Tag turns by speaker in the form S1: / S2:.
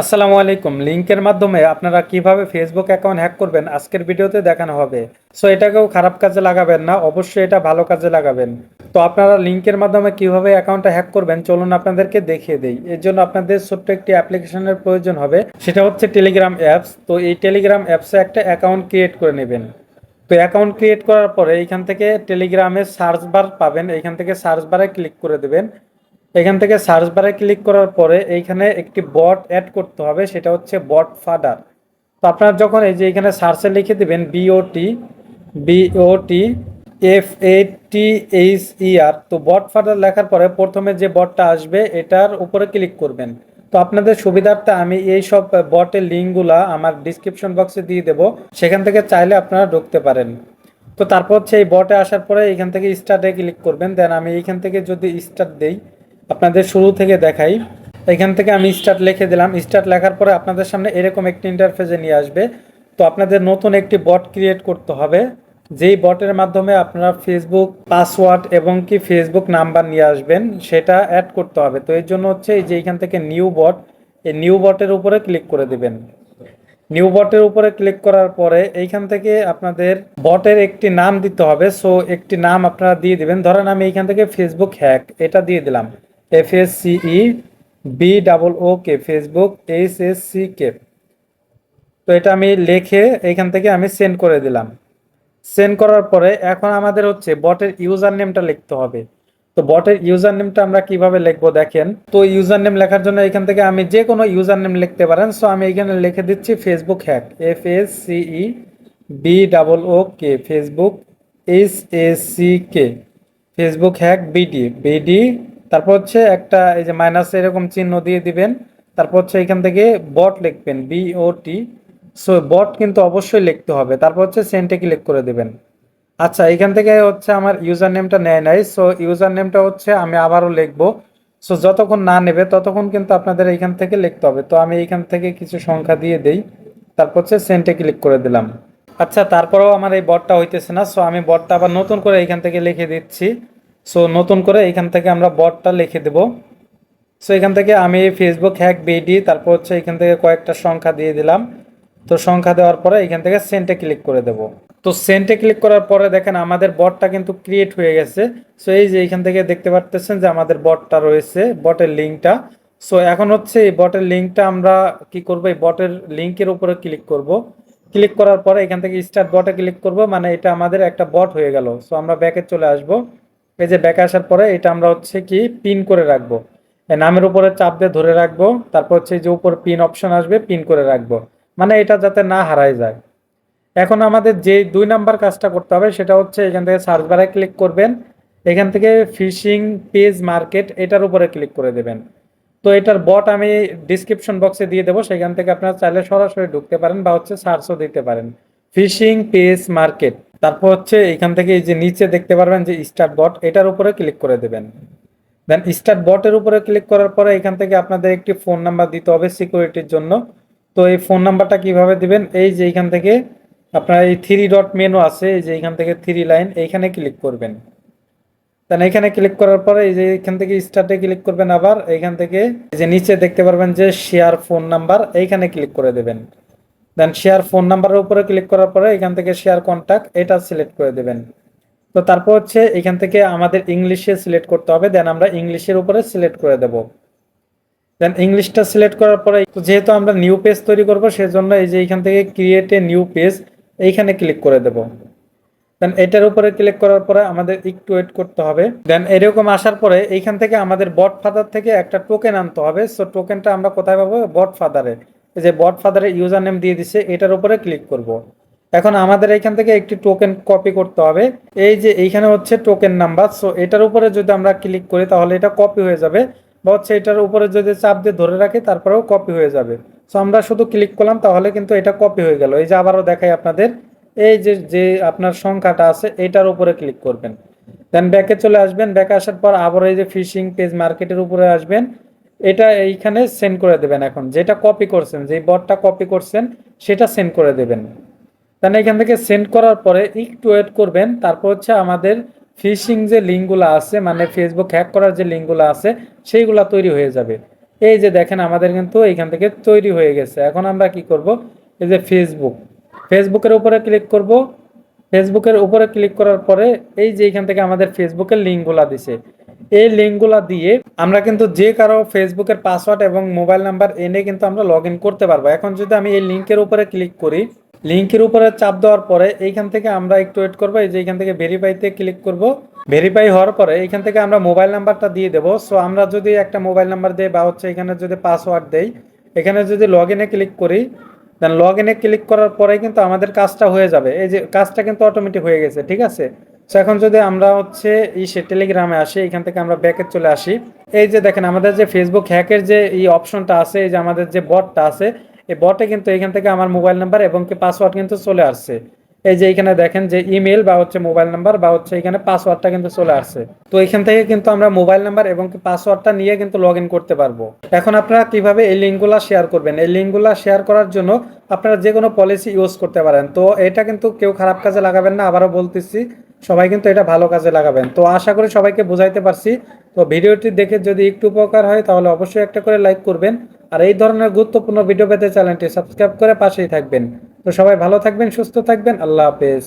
S1: আসসালামু আলাইকুম। লিংকের মাধ্যমে আপনারা কিভাবে ফেসবুক অ্যাকাউন্ট হ্যাক করবেন আজকের ভিডিওতে দেখানো হবে। সো এটাকেও খারাপ কাজে লাগাবেন না, অবশ্যই এটা ভালো কাজে লাগাবেন। তো আপনারা লিংকের মাধ্যমে কিভাবে অ্যাকাউন্টটা হ্যাক করবেন চলুন আপনাদেরকে দেখিয়ে দেই। এর জন্য আপনাদের ছোট্ট একটি অ্যাপ্লিকেশনের প্রয়োজন হবে, সেটা হচ্ছে টেলিগ্রাম অ্যাপস। তো এই টেলিগ্রাম অ্যাপসে একটা অ্যাকাউন্ট ক্রিয়েট করে নেবেন। তো অ্যাকাউন্ট ক্রিয়েট করার পরে এইখান থেকে টেলিগ্রামের সার্চ বার পাবেন, এইখান থেকে সার্চ বারে ক্লিক করে দেবেন। এখান থেকে সার্চ বারে ক্লিক করার পরে এইখানে একটি বট অ্যাড করতে হবে, সেটা হচ্ছে বট ফাদার। তো আপনারা যখন এই যে এখানে সার্চে লিখে দিবেন BOT FATHER, তো বট ফাদার লেখার পরে প্রথমে যে বটটা আসবে এটার উপরে ক্লিক করবেন। তো আপনাদের সুবিধার্থে আমি এই সব বটের লিঙ্কগুলা আমার ডিসক্রিপশন বক্সে দিয়ে দেবো, সেখান থেকে চাইলে আপনারা ঢুকতে পারেন। তো তারপর হচ্ছে এই বটে আসার পরে এখান থেকে স্টার্টে ক্লিক করবেন। দেন আমি এইখান থেকে যদি স্টার্ট দেই, আপনাদের শুরু থেকে দেখাই। এখান থেকে আমি স্টার্ট লিখে দিলাম। স্টার্ট লেখার পরে আপনাদের সামনে এরকম একটি ইন্টারফেসে নিয়ে আসবে। তো আপনাদের নতুন একটি বট ক্রিয়েট করতে হবে, যেই বটের মাধ্যমে আপনারা ফেসবুক পাসওয়ার্ড এবং কি ফেসবুক নাম্বার নিয়ে আসবেন সেটা অ্যাড করতে হবে। তো এর জন্য হচ্ছে এই যে এখান থেকে নিউ বট, এই নিউ বটের উপরে ক্লিক করে দেবেন। নিউ বটের উপরে ক্লিক করার পরে এইখান থেকে আপনাদের বটের একটি নাম দিতে হবে। সো একটি নাম আপনারা দিয়ে দিবেন। ধরেন আমি এইখান থেকে ফেসবুক হ্যাক এটা দিয়ে দিলাম, FACEBOOK, ফেসবুক HSCK। তো এটা আমি লিখে এইখান থেকে আমি সেন্ড করে দিলাম। সেন্ড করার পরে এখন আমাদের হচ্ছে বটের ইউজার নেমটা লিখতে হবে। তো বটের ইউজার নেমটা আমরা কিভাবে লিখবো দেখেন। তো ইউজার নেম লেখার জন্য এখান থেকে আমি যে কোনো ইউজার নেম লিখতে পারেন। সো আমি এখানে লিখে দিচ্ছি Facebook hack, FACEBOOK, Facebook HSCK, Facebook hack BD. তারপর হচ্ছে একটা এই যে মাইনাস এরকম চিহ্ন দিয়ে দিবেন। তারপর হচ্ছে এখান থেকে বট লিখবেন, BOT। সো বট কিন্তু অবশ্যই লিখতে হবে। তারপর হচ্ছে সেন্টে ক্লিক করে দেবেন। আচ্ছা, এখান থেকে হচ্ছে আমার ইউজার নেমটা নেয় নাই। সো ইউজার নেমটা হচ্ছে আমি আবারও লিখবো। সো যতক্ষণ না নেবে ততক্ষণ কিন্তু আপনাদের এইখান থেকে লিখতে হবে। তো আমি এইখান থেকে কিছু সংখ্যা দিয়ে দেই, তারপর হচ্ছে সেন্টে ক্লিক করে দিলাম। আচ্ছা, তারপরেও আমার এই বটটা হইতেছে না। সো আমি বটটা আবার নতুন করে এইখান থেকে লিখে দিচ্ছি। সো নতুন করে এইখান থেকে আমরা বটটা লিখে দেব। সো এখান থেকে আমি ফেসবুক হ্যাক বিডি, তারপর হচ্ছে এখান থেকে কয়েকটা সংখ্যা দিয়ে দিলাম। তো সংখ্যা দেওয়ার পরে এখান থেকে সেন্টে ক্লিক করে দেব। তো সেন্টে ক্লিক করার পরে দেখেন আমাদের বটটা কিন্তু ক্রিয়েট হয়ে গেছে। সো এই যে এখান থেকে দেখতে পারতেছেন যে আমাদের বটটা রয়েছে, বটের লিঙ্কটা। সো এখন হচ্ছে এই বটের লিঙ্কটা আমরা কি করব, এই বটের লিঙ্কের উপরে ক্লিক করব। ক্লিক করার পরে এখান থেকে স্টার্ট বটে ক্লিক করব, মানে এটা আমাদের একটা বট হয়ে গেল। সো আমরা ব্যাকে চলে আসব। এই যে ব্যাকে আসার পরে এটা আমরা হচ্ছে কি পিন করে রাখবো, এই নামের উপরে চাপ দিয়ে ধরে রাখবো। তারপর হচ্ছে যে উপর পিন অপশন আসবে, পিন করে রাখবো, মানে এটা যাতে না হারায় যায়। এখন আমাদের যে 2 নাম্বার কাজটা করতে হবে সেটা হচ্ছে এখান থেকে সার্চ বারে ক্লিক করবেন। এখান থেকে ফিশিং পেজ মার্কেট এটার উপরে ক্লিক করে দেবেন। তো এটার বট আমি ডিসক্রিপশন বক্সে দিয়ে দেবো, সেখান থেকে আপনারা চাইলে সরাসরি ঢুকতে পারেন বা হচ্ছে সার্চও দিতে পারেন, ফিশিং পেজ মার্কেট। তারপর হচ্ছে এখান থেকে এই যে নিচে দেখতে পারবেন যে স্টার্ট বট, এটার উপরে ক্লিক করে দেবেন। দেন স্টার্ট বটের উপরে ক্লিক করার পরে এখান থেকে আপনাদের একটি ফোন নাম্বার দিতে হবে সিকিউরিটির জন্য। তো এই ফোন নাম্বারটা কিভাবে দিবেন, এই যে এখান থেকে আপনার এই 3 ডট মেনু আছে, এই যে এখান থেকে 3 লাইন, এইখানে ক্লিক করবেন। দেন এখানে ক্লিক করার পরে এই যে এখান থেকে স্টার্টে ক্লিক করবেন। আবার এখান থেকে এই যে নিচে দেখতে পারবেন যে শেয়ার ফোন নাম্বার, এইখানে ক্লিক করে দেবেন। দেন শেয়ার ফোন নাম্বারের উপরে ক্লিক করার পরে এখান থেকে শেয়ার কন্ট্যাক্ট এটা সিলেক্ট করে দেবেন। তো তারপর হচ্ছে এখান থেকে আমাদের ইংলিশে সিলেক্ট করতে হবে। দেন আমরা ইংলিশের উপরে সিলেক্ট করে দেব। দেন ইংলিশটা সিলেক্ট করার পরে যেহেতু আমরা নিউ পেজ তৈরি করব সেজন্য এই যে এখান থেকে ক্রিয়েট এ নিউ পেজ এইখানে ক্লিক করে দেব। দেন এটার উপরে ক্লিক করার পরে আমাদের একটু ওয়েট করতে হবে। দেন এরকম আসার পরে এইখান থেকে আমাদের বট ফাদার থেকে একটা টোকেন আনতে হবে। সো টোকেনটা আমরা কোথায় পাবো, বট ফাদারে। এই যে বট ফাদারের ইউজার নেম দিয়ে দিচ্ছে, এটার উপরে ক্লিক করব। এখন আমাদের এখান থেকে একটি টোকেন কপি করতে হবে। এই যে এইখানে হচ্ছে টোকেন নাম্বার, সো এটার উপরে যদি আমরা ক্লিক করি তাহলে এটা কপি হয়ে যাবে, বা হচ্ছে এটার উপরে যদি চাপ দিয়ে ধরে রাখি তারপরেও কপি হয়ে যাবে। সো আমরা শুধু ক্লিক করলাম তাহলে কিন্তু এটা কপি হয়ে গেল। এই যে আবারও দেখাই আপনাদের, এই যে যে আপনার সংখ্যাটা আছে এটার উপরে ক্লিক করবেন। দেন ব্যাকে চলে আসবেন। ব্যাকে আসার পর আবার এই যে ফিশিং পেজ মার্কেটের উপরে আসবেন, এটা এইখানে সেন্ড করে দেবেন। এখন যেটা কপি করছেন, যে বটটা কপি করছেন সেটা সেন্ড করে দেবেন। দেন এখান থেকে সেন্ড করার পরে একটু ওয়েট করবেন। তারপর হচ্ছে আমাদের ফিশিং যে লিঙ্কগুলো আছে, মানে ফেসবুক হ্যাক করার যে লিঙ্কগুলো আছে সেইগুলো তৈরি হয়ে যাবে। এই যে দেখেন আমাদের কিন্তু এইখান থেকে তৈরি হয়ে গেছে। এখন আমরা কি করব, এই যে ফেসবুকের উপরে ক্লিক করব। ফেসবুকের উপরে ক্লিক করার পরে এই যে এখান থেকে আমাদের ফেসবুকের লিঙ্কগুলা দিছে, এই লিঙ্কগুলা দিয়ে আমরা কিন্তু যে কারো ফেসবুকের পাসওয়ার্ড এবং মোবাইল নাম্বার এনে কিন্তু আমরা লগ ইন করতে পারবো। এখন যদি আমি এই লিঙ্কের উপরে ক্লিক করি, লিঙ্কের উপরে চাপ দেওয়ার পরে এইখান থেকে আমরা একটু ওয়েট করবো। এই যে এখান থেকে ভেরিফাইতে ক্লিক করব। ভেরিফাই হওয়ার পরে এইখান থেকে আমরা মোবাইল নাম্বারটা দিয়ে দেবো। সো আমরা যদি একটা মোবাইল নাম্বার দিই বা হচ্ছে এখানে যদি পাসওয়ার্ড দেই, এখানে যদি লগ ইনে ক্লিক করি, দেন লগ ইনে ক্লিক করার পরে কিন্তু আমাদের কাজটা হয়ে যাবে। এই যে কাজটা কিন্তু অটোমেটিক হয়ে গেছে, ঠিক আছে। সো এখন যদি আমরা হচ্ছে টেলিগ্রামে আসি, এখান থেকে আমরা ব্যাকে চলে আসি। এই যে দেখেন আমাদের যে ফেসবুক হ্যাকের যে এই অপশনটা আছে, এই যে আমাদের যে বটটা আছে, এই বটে কিন্তু এখান থেকে আমার মোবাইল নাম্বার এবং কি পাসওয়ার্ড কিন্তু চলে আসছে। এই যে এখানে দেখেন যে ইমেল বা হচ্ছে মোবাইল নাম্বার বা হচ্ছে এখানে পাসওয়ার্ডটা কিন্তু চলে আসছে। তো এখান থেকে কিন্তু আমরা মোবাইল নাম্বার এবং কি পাসওয়ার্ডটা নিয়ে কিন্তু লগ ইন করতে পারবো। এখন আপনারা কিভাবে এই লিঙ্কগুলো শেয়ার করবেন, এই লিঙ্কগুলো শেয়ার করার জন্য আপনারা যে কোনো পলিসি ইউজ করতে পারেন। তো এটা কিন্তু কেউ খারাপ কাজে লাগাবেন না, আবারও বলতেছি, সবাই কিন্তু এটা ভালো কাজে লাগাবেন। তো আশা করি সবাইকে বুঝাইতে পারছি। তো ভিডিওটি দেখে যদি একটু উপকার হয় তাহলে অবশ্যই একটা করে লাইক করবেন। আর এই ধরনের গুরুত্বপূর্ণ ভিডিও পেতে চ্যানেলটি সাবস্ক্রাইব করে পাশেই থাকবেন। তো সবাই ভালো থাকবেন, সুস্থ থাকবেন, আল্লাহ হাফেজ।